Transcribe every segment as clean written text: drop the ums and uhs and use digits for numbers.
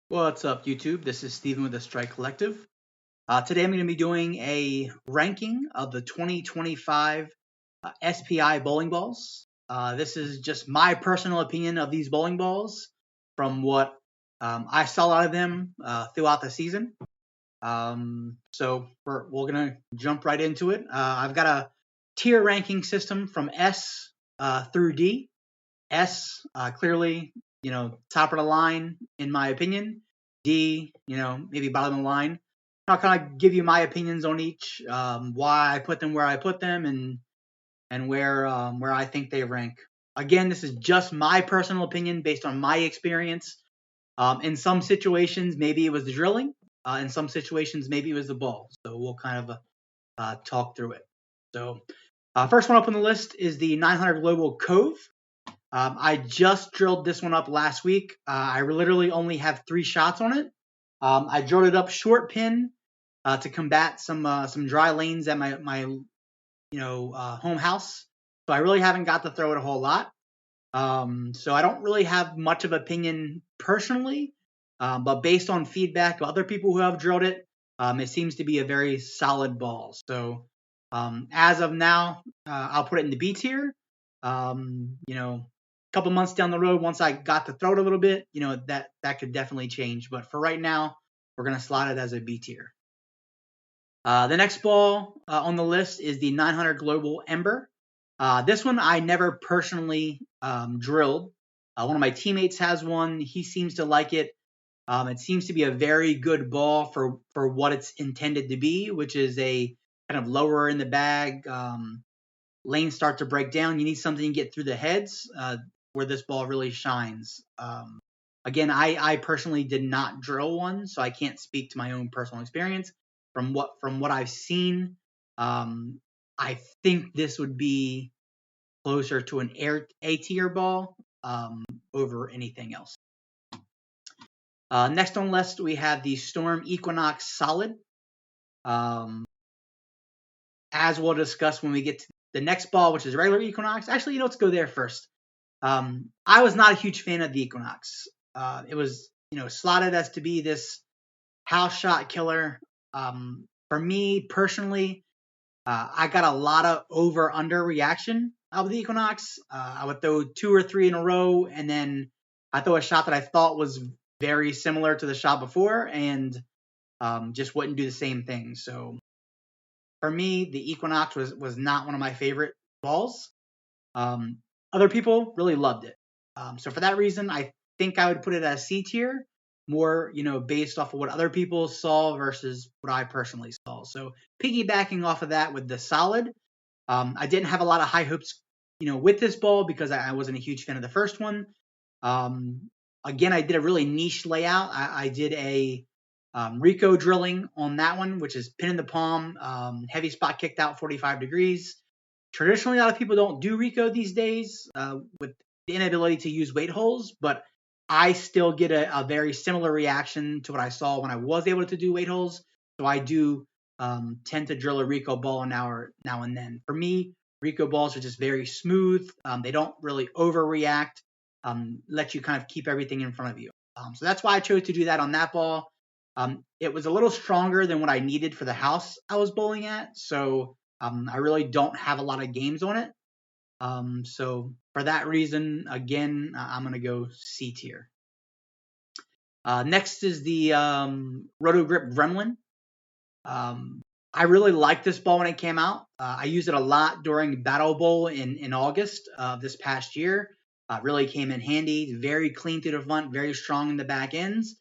What's up, YouTube? This is Steven with the Strike Collective. Today I'm going to be doing a ranking of the 2025 SPI bowling balls. This is just my personal opinion of these bowling balls from what I saw out of them throughout the season. So we're going to jump right into it. I've got a tier ranking system from S through D. S, clearly, top of the line, in my opinion. D, maybe bottom of the line. I'll kind of give you my opinions on each, why I put them where I put them, and where I think they rank. Again, this is just my personal opinion based on my experience. In some situations, maybe it was the drilling. In some situations, maybe it was the ball. So we'll kind of talk through it. So first one up on the list is the 900 Global Cove. I just drilled this one up last week. I literally only have 3 shots on it. I drilled it up short pin to combat some dry lanes at my home house. So I really haven't got to throw it a whole lot. So I don't really have much of opinion personally, but based on feedback of other people who have drilled it, it seems to be a very solid ball. So as of now, I'll put it in the B tier. Couple months down the road, once I got to throw it a little bit, that could definitely change. But for right now, we're going to slot it as a B tier. The next ball on the list is the 900 Global Ember. This one I never personally drilled. One of my teammates has one. He seems to like it. It seems to be a very good ball for what it's intended to be, which is a kind of lower in the bag. Lanes start to break down. You need something to get through the heads where this ball really shines. Again, I personally did not drill one, so I can't speak to my own personal experience. From what I've seen, I think this would be closer to an A tier ball over anything else. Next on the list, we have the Storm Equinox Solid. As we'll discuss when we get to the next ball, which is regular Equinox. Actually, let's go there first. I was not a huge fan of the Equinox. It was, slotted as to be this house shot killer. For me personally, I got a lot of over-under reaction out of the Equinox. I would throw 2 or 3 in a row, and then I throw a shot that I thought was very similar to the shot before, and just wouldn't do the same thing. So for me, the Equinox was not one of my favorite balls. Other people really loved it. So for that reason, I think I would put it as C tier, more, based off of what other people saw versus what I personally saw. So piggybacking off of that with the Solid, I didn't have a lot of high hopes, with this ball because I wasn't a huge fan of the first one. Again, I did a really niche layout. I did a Rico drilling on that one, which is pin in the palm, heavy spot kicked out 45 degrees. Traditionally, a lot of people don't do Rico these days with the inability to use weight holes, but I still get a very similar reaction to what I saw when I was able to do weight holes. So I do tend to drill a Rico ball now and then. For me, Rico balls are just very smooth. They don't really overreact, let you kind of keep everything in front of you. So that's why I chose to do that on that ball. It was a little stronger than what I needed for the house I was bowling at. So I really don't have a lot of games on it. So for that reason, again, I'm going to go C tier. Next is the Roto Grip Gremlin. I really liked this ball when it came out. I used it a lot during Battle Bowl in August of this past year. Really came in handy. Very clean through the front, very strong in the back ends.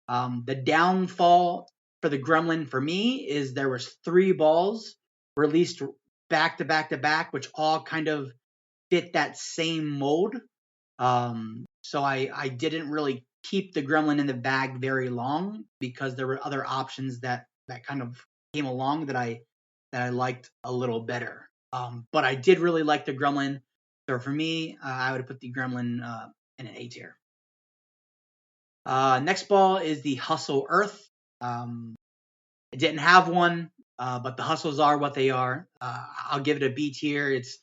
The downfall for the Gremlin for me is there was 3 balls released back to back to back, which all kind of fit that same mold. So I didn't really keep the Gremlin in the bag very long because there were other options that kind of came along that I liked a little better. But I did really like the Gremlin. So for me, I would put the Gremlin in an A tier. Next ball is the Hustle Earth. I didn't have one, but the Hustles are what they are. I'll give it a B tier. It's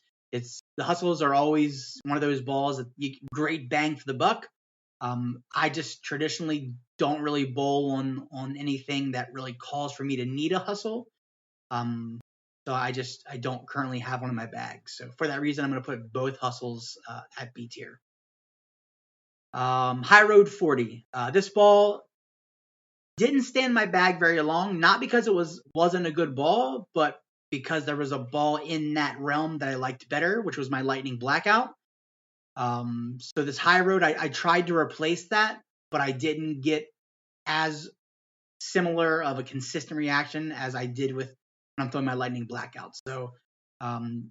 the Hustles are always one of those balls that great bang for the buck. I just traditionally don't really bowl on anything that really calls for me to need a hustle. Um, so I don't currently have one in my bag. So for that reason, I'm going to put both hustles at B tier. High Road 40. This ball didn't stay in my bag very long, not because it wasn't a good ball, but because there was a ball in that realm that I liked better, which was my Lightning Blackout. So this High Road, I tried to replace that, but I didn't get as similar of a consistent reaction as I did with when I'm throwing my Lightning Blackout. So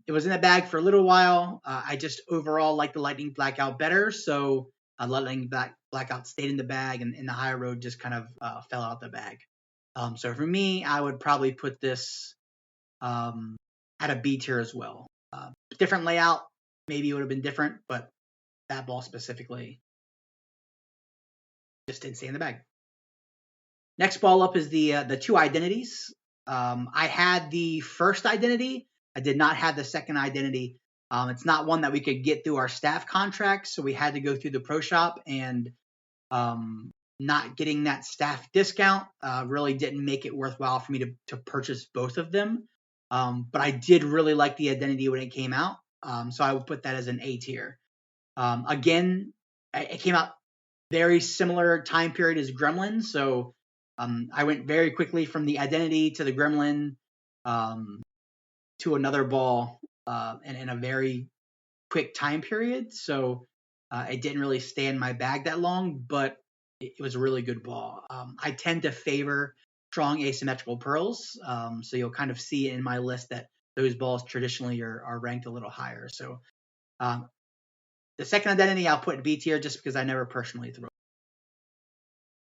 it was in the bag for a little while. I just overall like the Lightning Blackout better, so Lightning Blackout stayed in the bag, and the High Road just kind of fell out the bag. So for me, I would probably put this at a B tier as well. Different layout, maybe it would have been different, but that ball specifically just didn't stay in the bag. Next ball up is the two identities. I had the first identity. I did not have the second identity. It's not one that we could get through our staff contract, so we had to go through the pro shop, and not getting that staff discount really didn't make it worthwhile for me to purchase both of them. But I did really like the identity when it came out, so I would put that as an A tier. Again, it came out very similar time period as Gremlin, so I went very quickly from the identity to the Gremlin to another ball in a very quick time period. So it didn't really stay in my bag that long, but it was a really good ball. I tend to favor strong asymmetrical pearls, so you'll kind of see in my list that those balls traditionally are ranked a little higher. So the second identity I'll put in B tier just because I never personally throw.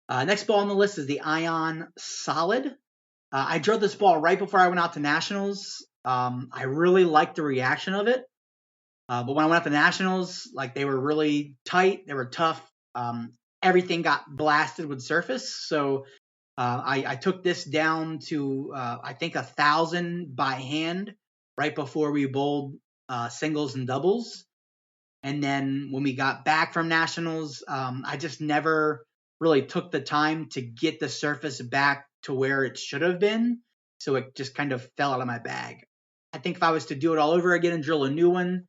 Next ball on the list is the ION Solid. I drove this ball right before I went out to Nationals. I really liked the reaction of it. But when I went out to Nationals, like, they were really tight. They were tough. Everything got blasted with surface. So I took this down to, I think, 1,000 by hand right before we bowled singles and doubles. And then when we got back from Nationals, I just never really took the time to get the surface back to where it should have been. So it just kind of fell out of my bag. I think if I was to do it all over again and drill a new one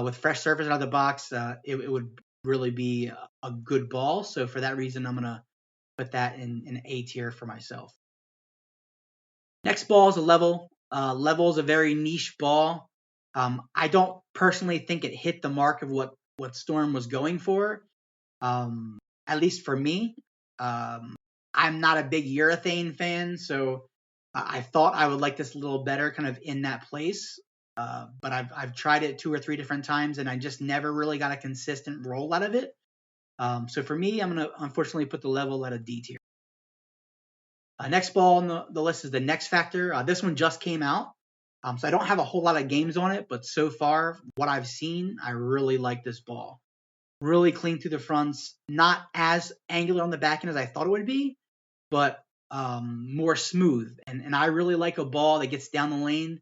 with fresh surface out of the box, it would really be a good ball. So for that reason, I'm going to put that in A tier for myself. Next ball is a level. Level is a very niche ball. I don't personally think it hit the mark of what Storm was going for, at least for me. I'm not a big urethane fan, so I thought I would like this a little better kind of in that place. But I've tried it 2 or 3 different times, and I just never really got a consistent roll out of it. So for me, I'm going to unfortunately put the level at a D tier. Next ball on the list is the Next Factor. This one just came out, so I don't have a whole lot of games on it, but so far, what I've seen, I really like this ball. Really clean through the fronts, not as angular on the back end as I thought it would be, but more smooth. And I really like a ball that gets down the lane,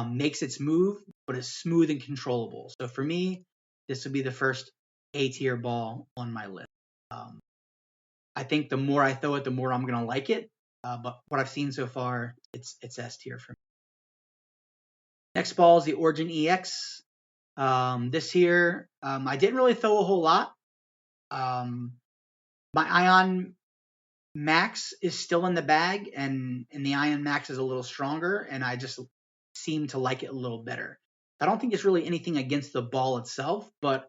makes its move, but is smooth and controllable. So for me, this would be the first A tier ball on my list. I think the more I throw it, the more I'm going to like it. But what I've seen so far, it's S tier for me. Next ball is the Origin EX. This year, I didn't really throw a whole lot. My Ion Max is still in the bag, and the Ion Max is a little stronger, and I just seem to like it a little better. I don't think it's really anything against the ball itself, but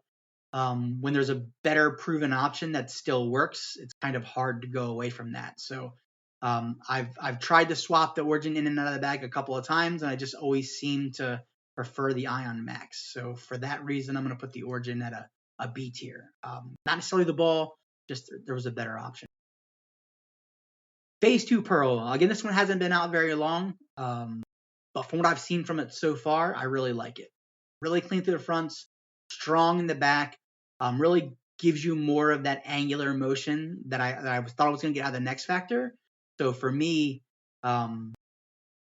when there's a better proven option that still works, it's kind of hard to go away from that. So I've tried to swap the Origin in and out of the bag a couple of times, and I just always seem to prefer the Ion Max. So for that reason, I'm going to put the Origin at a B tier. Not necessarily the ball, just there was a better option. Phase 2 Pearl. Again, this one hasn't been out very long, but from what I've seen from it so far, I really like it. Really clean through the fronts, strong in the back, really gives you more of that angular motion that I thought I was going to get out of the Next Factor. So for me,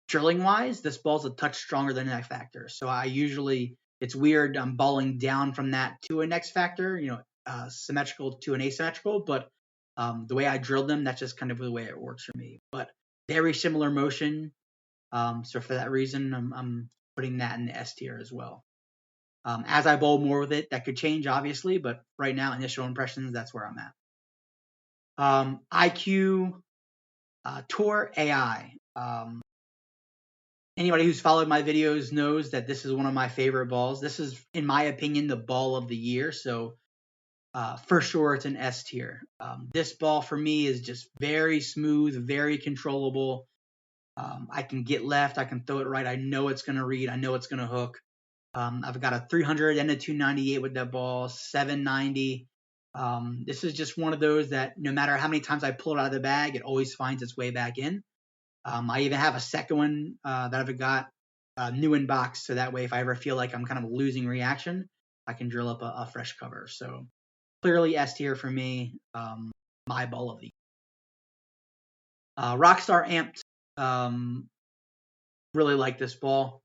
drilling-wise, this ball's a touch stronger than the Next Factor. So I usually, it's weird, I'm balling down from that to a Next Factor. symmetrical to an asymmetrical, but the way I drilled them, that's just kind of the way it works for me. But very similar motion. So for that reason, I'm putting that in the S tier as well. As I bowl more with it, that could change, obviously, but right now, initial impressions, that's where I'm at. IQ Tour AI. Anybody who's followed my videos knows that this is one of my favorite balls. This is, in my opinion, the ball of the year. So for sure, it's an S tier. This ball for me is just very smooth, very controllable. I can get left, I can throw it right. I know it's going to read. I know it's going to hook. I've got a 300 and a 298 with that ball, 790. This is just one of those that no matter how many times I pull it out of the bag, it always finds its way back in. I even have a second one that I've got new in box, so that way if I ever feel like I'm kind of losing reaction, I can drill up a fresh cover. So clearly S tier for me, my ball of the year. Rockstar Amped, really like this ball.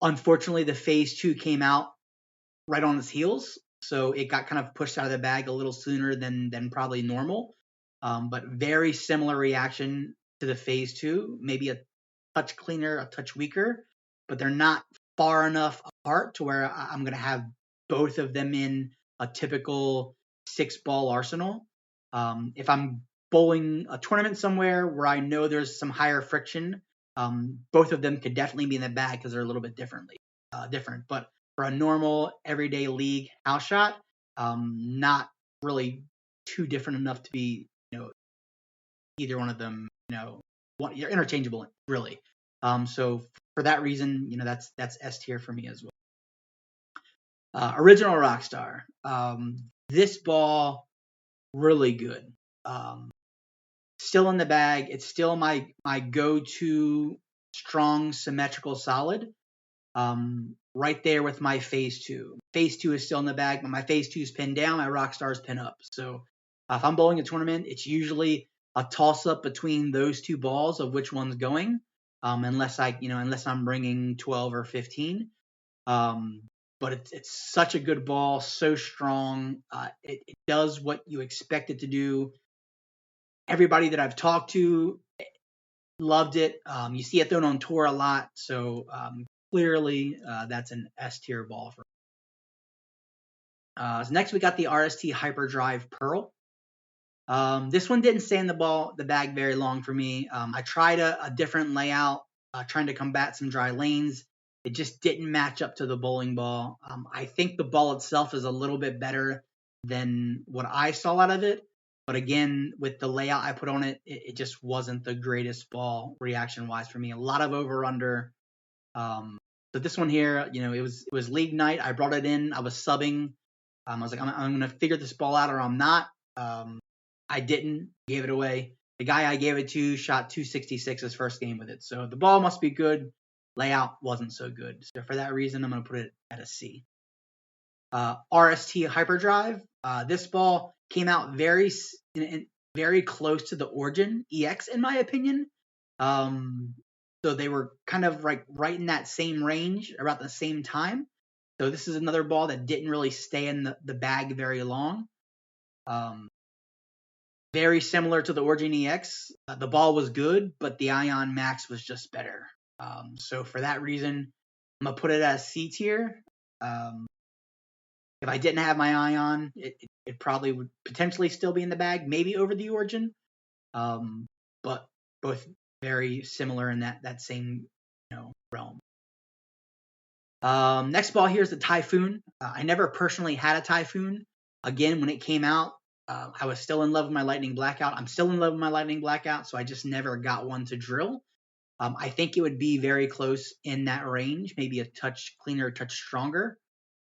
Unfortunately, the phase 2 came out right on its heels, so it got kind of pushed out of the bag a little sooner than probably normal. But very similar reaction to the phase 2, maybe a touch cleaner, a touch weaker, but they're not far enough apart to where I'm going to have both of them in a typical 6-ball arsenal. If I'm bowling a tournament somewhere where I know there's some higher friction, both of them could definitely be in the bag because they're a little bit different. But for a normal everyday league house shot, not really too different enough to be, either one of them, you're interchangeable, really. So for that reason, that's S tier for me as well. Original Rockstar. This ball, really good. Still in the bag. It's still my go-to strong symmetrical solid. Right there with my phase 2. Phase 2 is still in the bag, but my phase 2 is pinned down, my Rockstar is pinned up. So if I'm bowling a tournament, it's usually a toss-up between those two balls of which one's going, unless I'm bringing 12 or 15. But it's such a good ball, so strong. It does what you expect it to do. Everybody that I've talked to loved it. You see it thrown on tour a lot, so clearly that's an S tier ball for me. So next we got the RST Hyperdrive Pearl. This one didn't stay in the bag very long for me. I tried a different layout, trying to combat some dry lanes. It just didn't match up to the bowling ball. I think the ball itself is a little bit better than what I saw out of it. But again, with the layout I put on it, it just wasn't the greatest ball reaction-wise for me. A lot of over-under. So this one here, it was league night. I brought it in. I was subbing. I was like, I'm going to figure this ball out or I'm not. I didn't. Gave it away. The guy I gave it to shot 266 his first game with it. So the ball must be good. Layout wasn't so good. So for that reason, I'm going to put it at a C. RST Hyperdrive. This ball came out very close to the Origin EX, in my opinion. So they were kind of like right in that same range, about the same time. So this is another ball that didn't really stay in the bag very long. Very similar to the Origin EX. The ball was good, but the ION Max was just better. So for that reason, I'm going to put it as C tier. If I didn't have my ION, it probably would potentially still be in the bag, maybe over the Origin. But both very similar in that same realm. Next ball here is the Typhoon. I never personally had a Typhoon. Again, when it came out, I was still in love with my Lightning Blackout. I'm still in love with my Lightning Blackout, so I just never got one to drill. I think it would be very close in that range, maybe a touch cleaner, a touch stronger.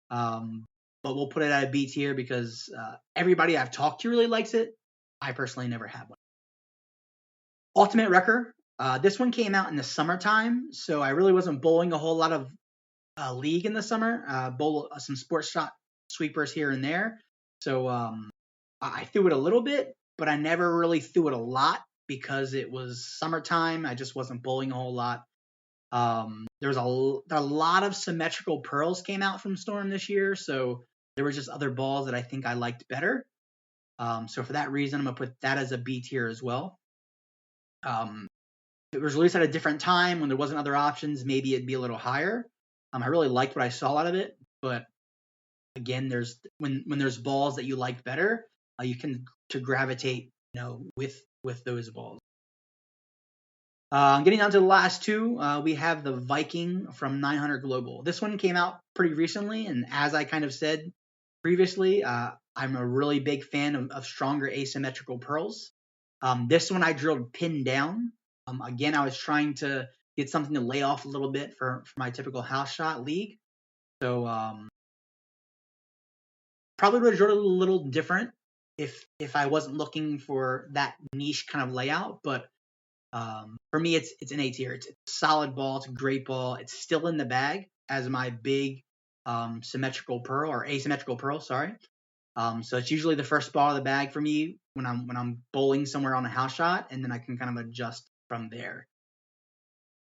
But we'll put it at a B tier because everybody I've talked to really likes it. I personally never had one. Ultimate Wrecker. This one came out in the summertime, so I really wasn't bowling a whole lot of league in the summer. Bowl some sports shot sweepers here and there. So I threw it a little bit, but I never really threw it a lot because it was summertime. I just wasn't bowling a whole lot. There was a lot of symmetrical pearls came out from Storm this year, so There were just other balls that I think I liked better. So for that reason, I'm going to put that as a B tier as well. If it was released at a different time when there wasn't other options, maybe it'd be a little higher. I really liked what I saw out of it, but again, there's when there's balls that you like better, you can to gravitate, with those balls. Getting down to the last two, we have the Viking from 900 Global. This one came out pretty recently, and as I kind of said previously, I'm a really big fan of stronger asymmetrical pearls. This one I drilled pin down. Again, I was trying to get something to lay off a little bit for my typical house shot league. So probably would have drilled it a little different if I wasn't looking for that niche kind of layout. But for me, it's an A tier. It's a solid ball. It's a great ball. It's still in the bag as my big symmetrical pearl or asymmetrical pearl. Sorry. So it's usually the first ball of the bag for me when I'm bowling somewhere on a house shot, and then I can kind of adjust from there.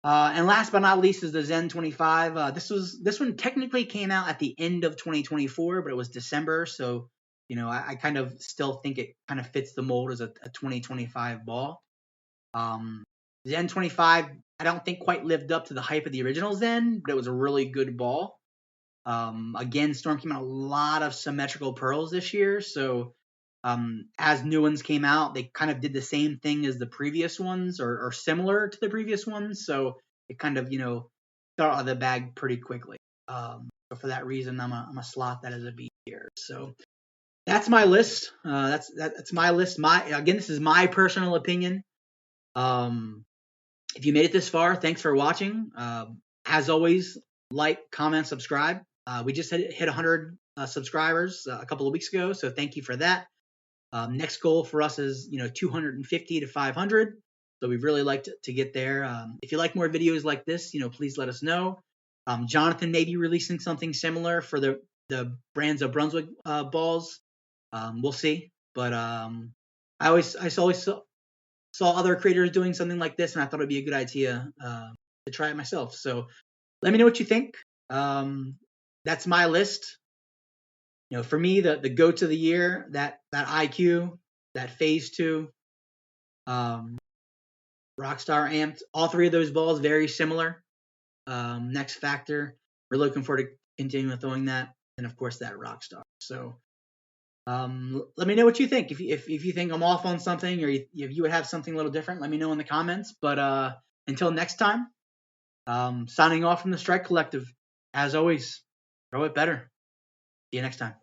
And last but not least is the Zen 25. This one technically came out at the end of 2024, but it was December, so I kind of still think it kind of fits the mold as a 2025 ball. Zen 25, I don't think quite lived up to the hype of the original Zen, but it was a really good ball. Again, Storm came out a lot of symmetrical pearls this year, so as new ones came out, they kind of did the same thing as the previous ones or similar to the previous ones. So it kind of, got out of the bag pretty quickly. So for that reason, I'm a slot that as a B tier. So that's my list. That's my list. Again, this is my personal opinion. If you made it this far, thanks for watching. As always, like, comment, subscribe. We just hit 100 subscribers a couple of weeks ago, so thank you for that. Next goal for us is 250 to 500. So we'd really like to get there. If you like more videos like this, please let us know. Jonathan may be releasing something similar for the brands of Brunswick balls. We'll see. But I always saw other creators doing something like this, and I thought it'd be a good idea to try it myself. So let me know what you think. That's my list. For me, the goats of the year, that IQ, that Phase 2, Rockstar Amped, all three of those balls very similar. Next Factor, we're looking forward to continuing throwing that, and of course that Rockstar. So let me know what you think. If you think I'm off on something, or if you would have something a little different, let me know in the comments. But until next time, signing off from the Strike Collective. As always, throw it better. See you next time.